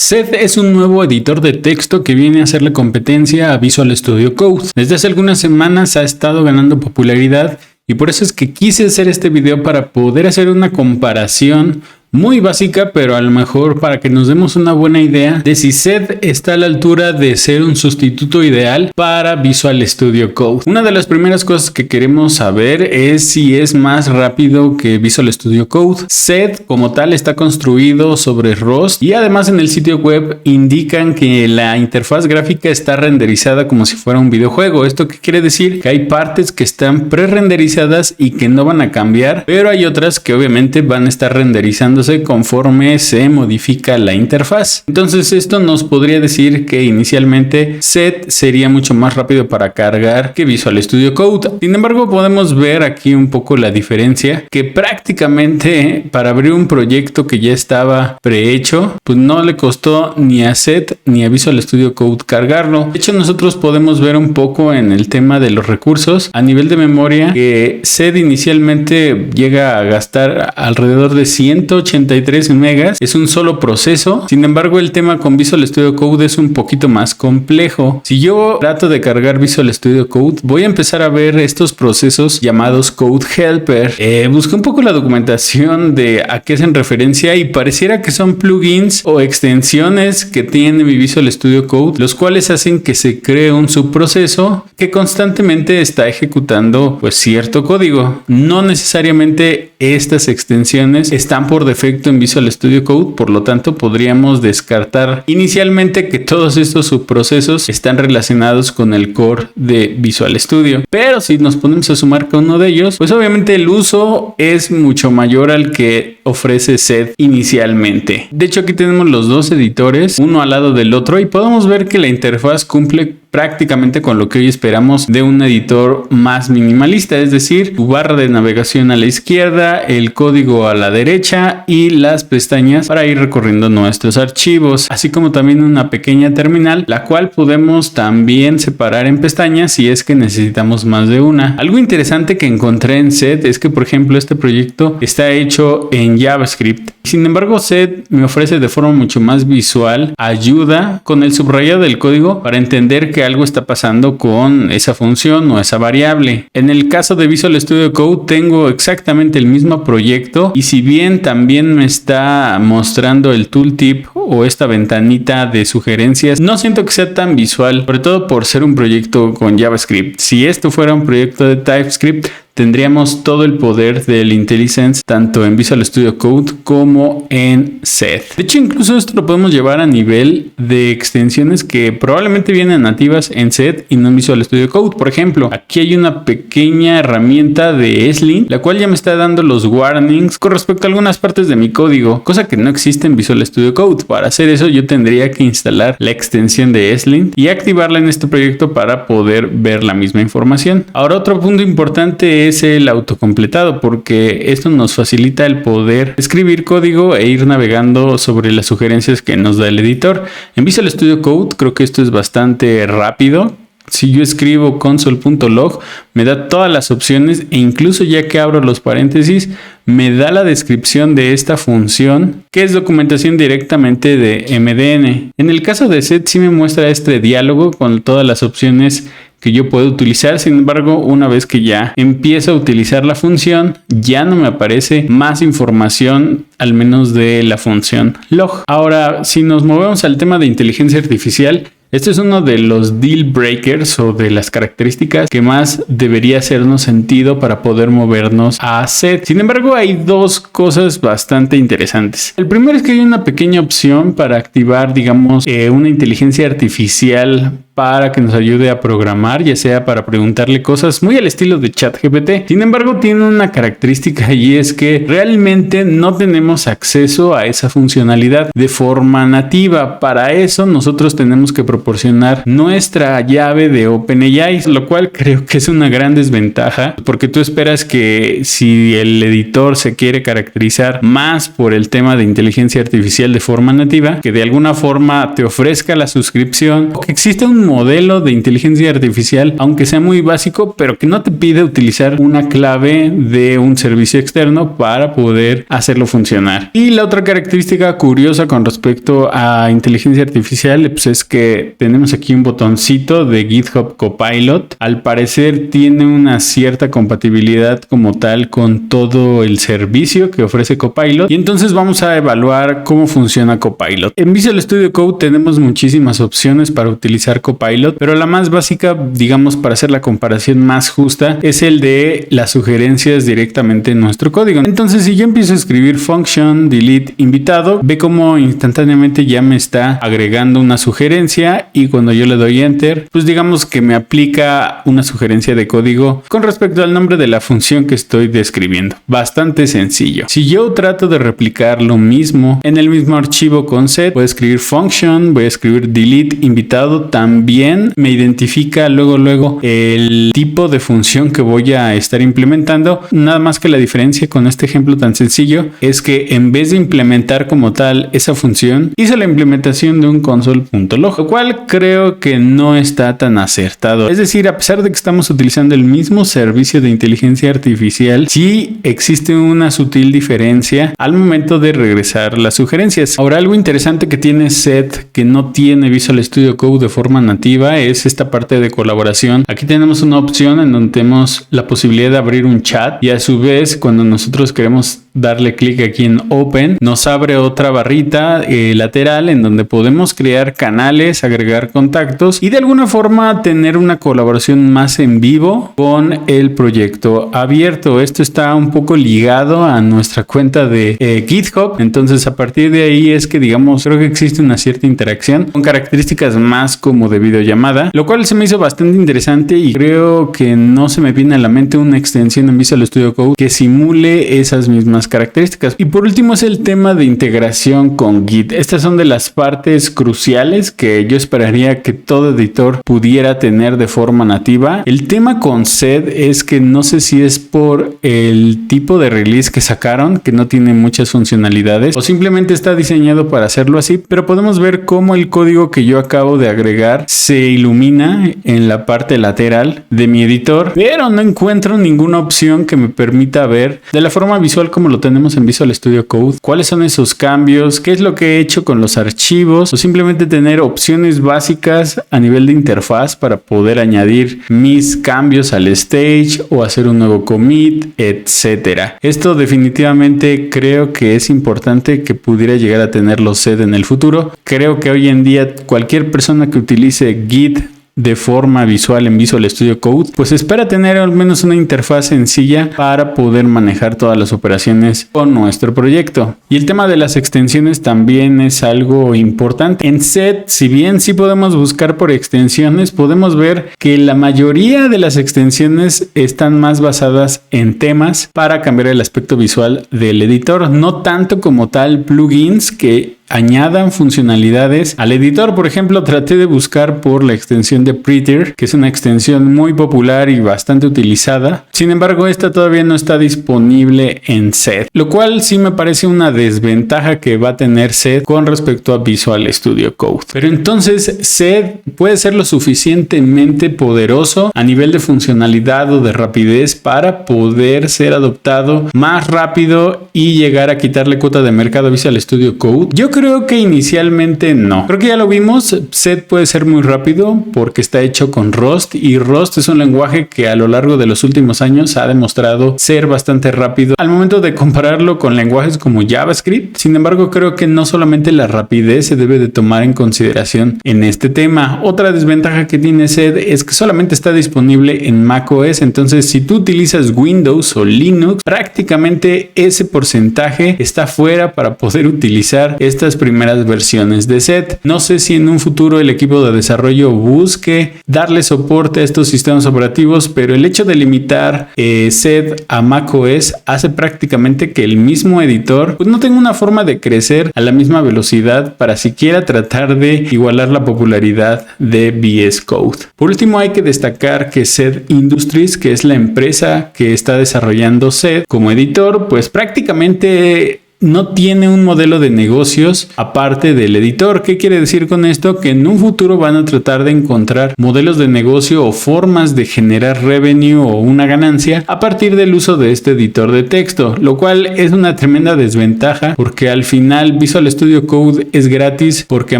Zed es un nuevo editor de texto que viene a hacerle competencia a Visual Studio Code. Desde hace algunas semanas ha estado ganando popularidad y por eso es que quise hacer este video para poder hacer una comparación muy básica, pero a lo mejor para que nos demos una buena idea de si Zed está a la altura de ser un sustituto ideal para Visual Studio Code. Una de las primeras cosas que queremos saber es si es más rápido que Visual Studio Code. Zed como tal está construido sobre Rust y además en el sitio web indican que la interfaz gráfica está renderizada como si fuera un videojuego. ¿Esto qué quiere decir? Que hay partes que están pre-renderizadas y que no van a cambiar, pero hay otras que obviamente van a estar renderizando conforme se modifica la interfaz. Entonces esto nos podría decir que inicialmente Zed sería mucho más rápido para cargar que Visual Studio Code. Sin embargo, podemos ver aquí un poco la diferencia, que prácticamente para abrir un proyecto que ya estaba prehecho, pues no le costó ni a Zed ni a Visual Studio Code cargarlo. De hecho, nosotros podemos ver un poco en el tema de los recursos a nivel de memoria que Zed inicialmente llega a gastar alrededor de 183 megas, es un solo proceso. Sin embargo, el tema con Visual Studio Code es un poquito más complejo. Si yo trato de cargar Visual Studio Code, voy a empezar a ver estos procesos llamados Code Helper. Busqué un poco la documentación de a qué hacen referencia y pareciera que son plugins o extensiones que tiene mi Visual Studio Code, los cuales hacen que se cree un subproceso que constantemente está ejecutando pues cierto código. No necesariamente estas extensiones están por defecto en Visual Studio Code, por lo tanto podríamos descartar inicialmente que todos estos subprocesos están relacionados con el core de Visual Studio. Pero si nos ponemos a sumar con uno de ellos, pues obviamente el uso es mucho mayor al que ofrece Zed inicialmente. De hecho, aquí tenemos los dos editores, uno al lado del otro, y podemos ver que la interfaz cumple prácticamente con lo que hoy esperamos de un editor más minimalista, es decir, tu barra de navegación a la izquierda, el código a la derecha y las pestañas para ir recorriendo nuestros archivos, así como también una pequeña terminal, la cual podemos también separar en pestañas si es que necesitamos más de una. Algo interesante que encontré en Zed es que, por ejemplo, este proyecto está hecho en JavaScript. Sin embargo, Zed me ofrece de forma mucho más visual ayuda con el subrayado del código para entender que algo está pasando con esa función o esa variable. En el caso de Visual Studio Code tengo exactamente el mismo proyecto y si bien también me está mostrando el tooltip o esta ventanita de sugerencias, no siento que sea tan visual, sobre todo por ser un proyecto con JavaScript. Si esto fuera un proyecto de TypeScript, tendríamos todo el poder del IntelliSense tanto en Visual Studio Code como en Zed. De hecho, incluso esto lo podemos llevar a nivel de extensiones que probablemente vienen nativas en Zed y no en Visual Studio Code. Por ejemplo, aquí hay una pequeña herramienta de ESLint, la cual ya me está dando los warnings con respecto a algunas partes de mi código, cosa que no existe en Visual Studio Code. Para hacer eso, yo tendría que instalar la extensión de ESLint y activarla en este proyecto para poder ver la misma información. Ahora, otro punto importante es el autocompletado, porque esto nos facilita el poder escribir código e ir navegando sobre las sugerencias que nos da el editor. En Visual Studio Code creo que esto es bastante rápido. Si yo escribo console.log, me da todas las opciones e incluso ya que abro los paréntesis, me da la descripción de esta función, que es documentación directamente de MDN. En el caso de Zed sí me muestra este diálogo con todas las opciones que yo puedo utilizar. Sin embargo, una vez que ya empiezo a utilizar la función, ya no me aparece más información, al menos de la función log. Ahora, si nos movemos al tema de inteligencia artificial, este es uno de los deal breakers o de las características que más debería hacernos sentido para poder movernos a Zed. Sin embargo, hay dos cosas bastante interesantes. El primero es que hay una pequeña opción para activar, digamos, una inteligencia artificial para que nos ayude a programar, ya sea para preguntarle cosas muy al estilo de ChatGPT. Sin embargo, tiene una característica y es que realmente no tenemos acceso a esa funcionalidad de forma nativa. Para eso nosotros tenemos que proporcionar nuestra llave de OpenAI, lo cual creo que es una gran desventaja, porque tú esperas que si el editor se quiere caracterizar más por el tema de inteligencia artificial de forma nativa, que de alguna forma te ofrezca la suscripción o que exista un modelo de inteligencia artificial, aunque sea muy básico, pero que no te pide utilizar una clave de un servicio externo para poder hacerlo funcionar. Y la otra característica curiosa con respecto a inteligencia artificial, pues es que tenemos aquí un botoncito de GitHub Copilot. Al parecer tiene una cierta compatibilidad como tal con todo el servicio que ofrece Copilot, y entonces vamos a evaluar cómo funciona Copilot. En Visual Studio Code tenemos muchísimas opciones para utilizar Copilot, pero la más básica, digamos, para hacer la comparación más justa, es el de las sugerencias directamente en nuestro código. Entonces, si yo empiezo a escribir function delete invitado, ve cómo instantáneamente ya me está agregando una sugerencia, y cuando yo le doy enter, pues digamos que me aplica una sugerencia de código con respecto al nombre de la función que estoy describiendo. Bastante sencillo. Si yo trato de replicar lo mismo en el mismo archivo con set, voy a escribir function, voy a escribir delete invitado, también me identifica luego el tipo de función que voy a estar implementando. Nada más que la diferencia con este ejemplo tan sencillo es que en vez de implementar como tal esa función, hice la implementación de un console.log, lo cual creo que no está tan acertado. Es decir, a pesar de que estamos utilizando el mismo servicio de inteligencia artificial, sí existe una sutil diferencia al momento de regresar las sugerencias. Ahora, algo interesante que tiene Set que no tiene Visual Studio Code de forma nativa es esta parte de colaboración. Aquí tenemos una opción en donde tenemos la posibilidad de abrir un chat, y a su vez cuando nosotros queremos darle clic aquí en Open, nos abre otra barrita lateral en donde podemos crear canales, agregar contactos y de alguna forma tener una colaboración más en vivo con el proyecto abierto. Esto está un poco ligado a nuestra cuenta de GitHub, entonces a partir de ahí es que, digamos, creo que existe una cierta interacción con características más como de videollamada, lo cual se me hizo bastante interesante, y creo que no se me viene a la mente una extensión en Visual Studio Code que simule esas mismas características. Y por último es el tema de integración con Git. Estas son de las partes cruciales que yo esperaría que todo editor pudiera tener de forma nativa. El tema con Sed es que no sé si es por el tipo de release que sacaron, que no tiene muchas funcionalidades, o simplemente está diseñado para hacerlo así, pero podemos ver cómo el código que yo acabo de agregar se ilumina en la parte lateral de mi editor, pero no encuentro ninguna opción que me permita ver de la forma visual como lo tenemos en Visual Studio Code cuáles son esos cambios, qué es lo que he hecho con los archivos, o simplemente tener opciones básicas a nivel de interfaz para poder añadir mis cambios al stage o hacer un nuevo commit, etcétera. Esto definitivamente creo que es importante que pudiera llegar a tenerlo Sed en el futuro. Creo que hoy en día cualquier persona que utilice Git de forma visual en Visual Studio Code, pues espera tener al menos una interfaz sencilla para poder manejar todas las operaciones con nuestro proyecto. Y el tema de las extensiones también es algo importante. En Set, si bien sí podemos buscar por extensiones, podemos ver que la mayoría de las extensiones están más basadas en temas para cambiar el aspecto visual del editor, no tanto como tal plugins que añadan funcionalidades al editor. Por ejemplo, traté de buscar por la extensión de Prettier, que es una extensión muy popular y bastante utilizada. Sin embargo, esta todavía no está disponible en Set, lo cual sí me parece una desventaja que va a tener Set con respecto a Visual Studio Code. Pero entonces, Set puede ser lo suficientemente poderoso a nivel de funcionalidad o de rapidez para poder ser adoptado más rápido y llegar a quitarle cuota de mercado a Visual Studio Code. Yo creo que inicialmente no. Creo que ya lo vimos. Set puede ser muy rápido porque está hecho con Rust, y Rust es un lenguaje que a lo largo de los últimos años ha demostrado ser bastante rápido al momento de compararlo con lenguajes como JavaScript. Sin embargo, creo que no solamente la rapidez se debe de tomar en consideración en este tema. Otra desventaja que tiene Sed es que solamente está disponible en macOS. Entonces, si tú utilizas Windows o Linux, prácticamente ese porcentaje está fuera para poder utilizar estas primeras versiones de Set. No sé si en un futuro el equipo de desarrollo busque darle soporte a estos sistemas operativos, pero el hecho de limitar Set a macOS hace prácticamente que el mismo editor pues no tenga una forma de crecer a la misma velocidad para siquiera tratar de igualar la popularidad de VS Code. Por último, hay que destacar que Set Industries, que es la empresa que está desarrollando Set como editor, pues prácticamente no tiene un modelo de negocios aparte del editor. ¿Qué quiere decir con esto? Que en un futuro van a tratar de encontrar modelos de negocio o formas de generar revenue o una ganancia a partir del uso de este editor de texto, lo cual es una tremenda desventaja porque al final Visual Studio Code es gratis porque a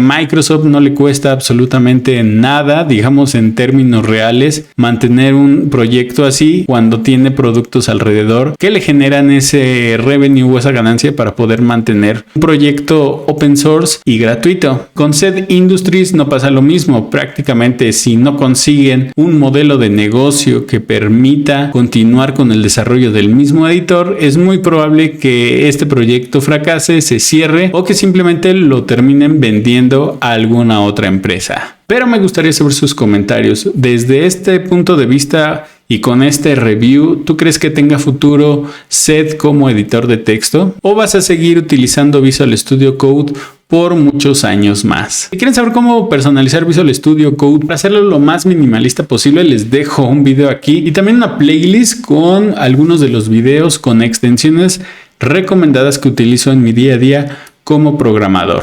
Microsoft no le cuesta absolutamente nada, digamos en términos reales, mantener un proyecto así cuando tiene productos alrededor que le generan ese revenue o esa ganancia para poder mantener un proyecto open source y gratuito. Con Zed Industries no pasa lo mismo. Prácticamente si no consiguen un modelo de negocio que permita continuar con el desarrollo del mismo editor, es muy probable que este proyecto fracase, se cierre o que simplemente lo terminen vendiendo a alguna otra empresa. Pero me gustaría saber sus comentarios. Desde este punto de vista y con este review, ¿tú crees que tenga futuro Zed como editor de texto? ¿O vas a seguir utilizando Visual Studio Code por muchos años más? Si quieren saber cómo personalizar Visual Studio Code para hacerlo lo más minimalista posible, les dejo un video aquí y también una playlist con algunos de los videos con extensiones recomendadas que utilizo en mi día a día como programador.